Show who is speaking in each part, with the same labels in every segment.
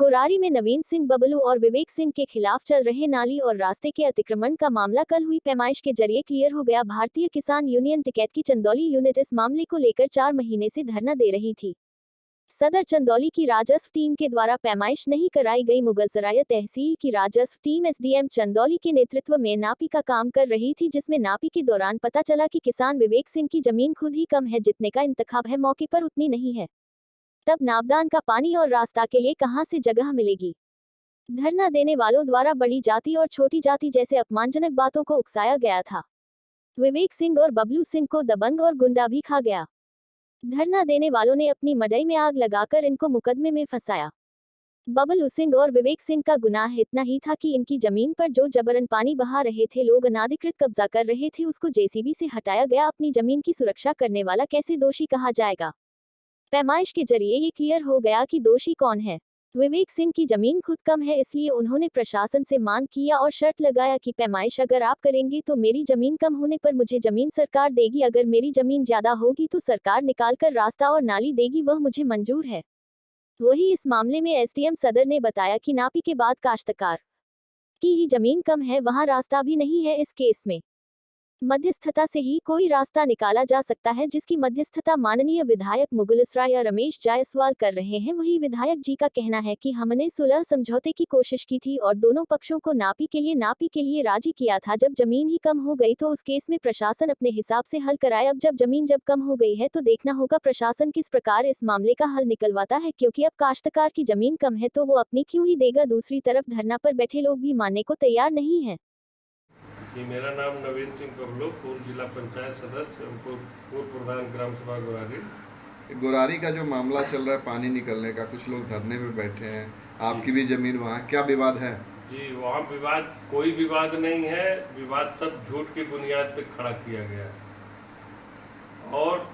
Speaker 1: गोरारी में नवीन सिंह बबलू और विवेक सिंह के खिलाफ चल रहे नाली और रास्ते के अतिक्रमण का मामला कल हुई पैमाइश के जरिए क्लियर हो गया। भारतीय किसान यूनियन टिकैत की चंदौली यूनिट इस मामले को लेकर 4 महीने से धरना दे रही थी। सदर चंदौली की राजस्व टीम के द्वारा पैमाइश नहीं कराई गई। मुगलसराय तहसील की राजस्व टीम एसडीएम चंदौली के नेतृत्व में नापी का काम कर रही थी, जिसमें नापी के दौरान पता चला कि किसान विवेक सिंह की जमीन खुद ही कम है, जितने का इंतखाब है मौके पर उतनी नहीं है। तब नापदान का पानी और रास्ता के लिए कहां से जगह मिलेगी। धरना देने वालों द्वारा बड़ी जाति और छोटी जाति जैसे अपमानजनक बातों को उकसाया गया था। विवेक सिंह और बबलू सिंह को दबंग और गुंडा भी खा गया। धरना देने वालों ने अपनी मड़ई में आग लगाकर इनको मुकदमे में फंसाया। बबलू सिंह और विवेक सिंह का गुनाह इतना ही था कि इनकी जमीन पर जो जबरन पानी बहा रहे थे, लोग अनाधिकृत कब्जा कर रहे थे, उसको जेसीबी से हटाया गया। अपनी जमीन की सुरक्षा करने वाला कैसे दोषी कहा जाएगा। पैमाइश के जरिए ये क्लियर हो गया कि दोषी कौन है। विवेक सिंह की जमीन खुद कम है, इसलिए उन्होंने प्रशासन से मांग किया और शर्त लगाया कि पैमाइश अगर आप करेंगे तो मेरी जमीन कम होने पर मुझे जमीन सरकार देगी, अगर मेरी जमीन ज्यादा होगी तो सरकार निकालकर रास्ता और नाली देगी, वह मुझे मंजूर है। वही इस मामले में एसडीएम सदर ने बताया कि नापी के बाद काश्तकार की ही जमीन कम है, वहां रास्ता भी नहीं है। इस केस में मध्यस्थता से ही कोई रास्ता निकाला जा सकता है, जिसकी मध्यस्थता माननीय विधायक मुगलसराय रमेश जायसवाल कर रहे हैं। वही विधायक जी का कहना है कि हमने सुलह समझौते की कोशिश की थी और दोनों पक्षों को नापी के लिए राजी किया था। जब जमीन ही कम हो गई तो उस केस में प्रशासन अपने हिसाब से हल कराए। अब जब कम हो गई है तो देखना होगा प्रशासन किस प्रकार इस मामले का हल निकलवाता है, क्योंकि अब काश्तकार की जमीन कम है तो वो अपनी क्यों ही देगा। दूसरी तरफ धरना पर बैठे लोग भी मानने को तैयार नहीं है।
Speaker 2: जी, मेरा नाम नवीन सिंह बबलू, पूर्व जिला पंचायत सदस्य, पूर्व प्रधान ग्राम सभा
Speaker 3: गोरारी का जो मामला चल रहा है पानी निकलने का, कुछ लोग धरने में बैठे हैं, आपकी भी जमीन वहाँ, क्या विवाद है?
Speaker 2: जी, वहाँ विवाद कोई विवाद नहीं है। विवाद सब झूठ की बुनियाद पे खड़ा किया गया है और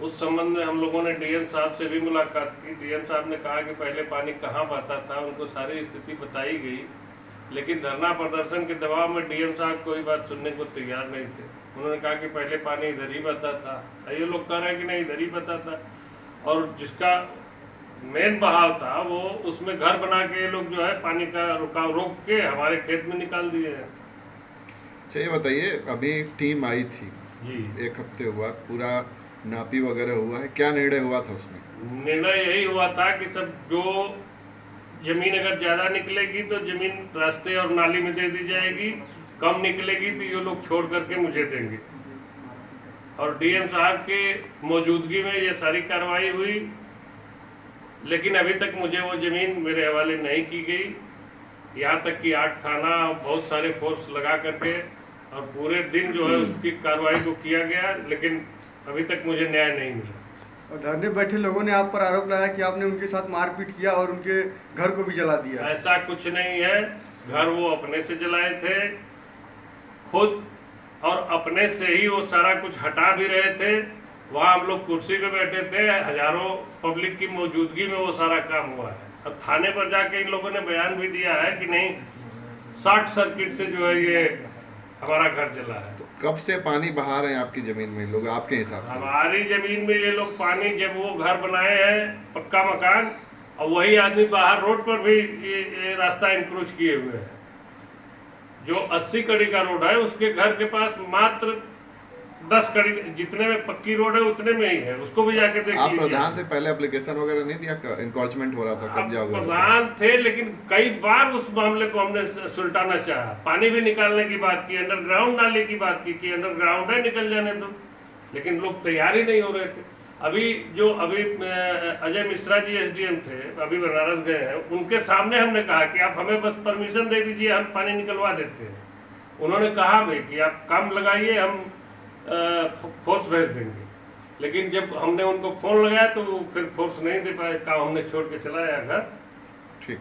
Speaker 2: उस संबंध में हम लोगों ने डीएम साहब से भी मुलाकात की। डीएम साहब ने कहा कि पहले पानी कहाँ बहता था, उनको सारी स्थिति बताई गई, लेकिन धरना प्रदर्शन के दबाव में डीएम साहब कोई बात सुनने को तैयार नहीं थे। उन्होंने कहा कि पहले पानी इधर ही बहता था, ये लोग कह रहे हैं कि नहीं इधर ही बहता था, और जिसका मेन बहाव था वो उसमें घर बना के ये लोग जो है पानी का रुकाव रोक के हमारे खेत में निकाल दिए हैं।
Speaker 3: अच्छा, ये बताइए, अभी टीम आई थी
Speaker 2: जी,
Speaker 3: 1 हफ्ते हुआ, पूरा नापी वगैरह हुआ है, क्या निर्णय हुआ था उसमें?
Speaker 2: निर्णय यही हुआ था कि सब जो जमीन अगर ज्यादा निकलेगी तो जमीन रास्ते और नाली में दे दी जाएगी, कम निकलेगी तो ये लोग छोड़ करके मुझे देंगे। और डीएम साहब के मौजूदगी में ये सारी कार्रवाई हुई, लेकिन अभी तक मुझे वो जमीन मेरे हवाले नहीं की गई। यहाँ तक कि 8 थाना बहुत सारे फोर्स लगा करके और पूरे दिन जो है उसकी कार्रवाई को किया गया, लेकिन अभी तक मुझे न्याय नहीं मिला।
Speaker 4: और धरने बैठे लोगों ने आप पर आरोप लगाया कि आपने उनके साथ मारपीट किया और उनके घर को भी जला दिया।
Speaker 2: ऐसा कुछ नहीं है, घर वो अपने से जलाए थे खुद, और अपने से ही वो सारा कुछ हटा भी रहे थे। वहाँ हम लोग कुर्सी पे बैठे थे, हजारों पब्लिक की मौजूदगी में वो सारा काम हुआ है। अब थाने पर जाके इन लोगों ने बयान भी दिया है कि नहीं, शॉर्ट सर्किट से जो है ये हमारा घर जला है।
Speaker 3: तो कब से पानी बहा रहे हैं आपकी जमीन में लोग, आपके हिसाब से?
Speaker 2: हमारी जमीन में ये लोग पानी, जब वो घर बनाए हैं पक्का मकान, और वही आदमी बाहर रोड पर भी ये रास्ता इंक्रोच किए हुए हैं। जो 80 कड़ी का रोड है उसके घर के पास मात्र 10 कड़ी, जितने में पक्की रोड है उतने में ही है, उसको भी जाके देख लीजिए।
Speaker 3: आप प्रधान थे, पहले एप्लीकेशन वगैरह नहीं दिया? इंक्रोचमेंट हो रहा था, कब्जा हो गया?
Speaker 2: प्रधान थे, लेकिन कई बार उस मामले को हमने सुलटाना चाहा। पानी भी निकालने की बात की, अंडरग्राउंड नाले की बात की कि अंडरग्राउंड है निकल जाने दो, लेकिन लोग तैयार ही नहीं हो रहे थे। अभी अजय मिश्रा जी एसडीएम थे, अभी बनारस गए हैं, उनके सामने हमने कहा कि आप हमें बस परमिशन दे दीजिए, हम पानी निकलवा देते हैं। उन्होंने कहा भाई कि आप काम लगाइए, हम फोर्स भेज देंगे, लेकिन जब हमने उनको फोन लगाया तो फिर फोर्स नहीं दे पाए, काम हमने छोड़ के चला आया घर।
Speaker 3: ठीक।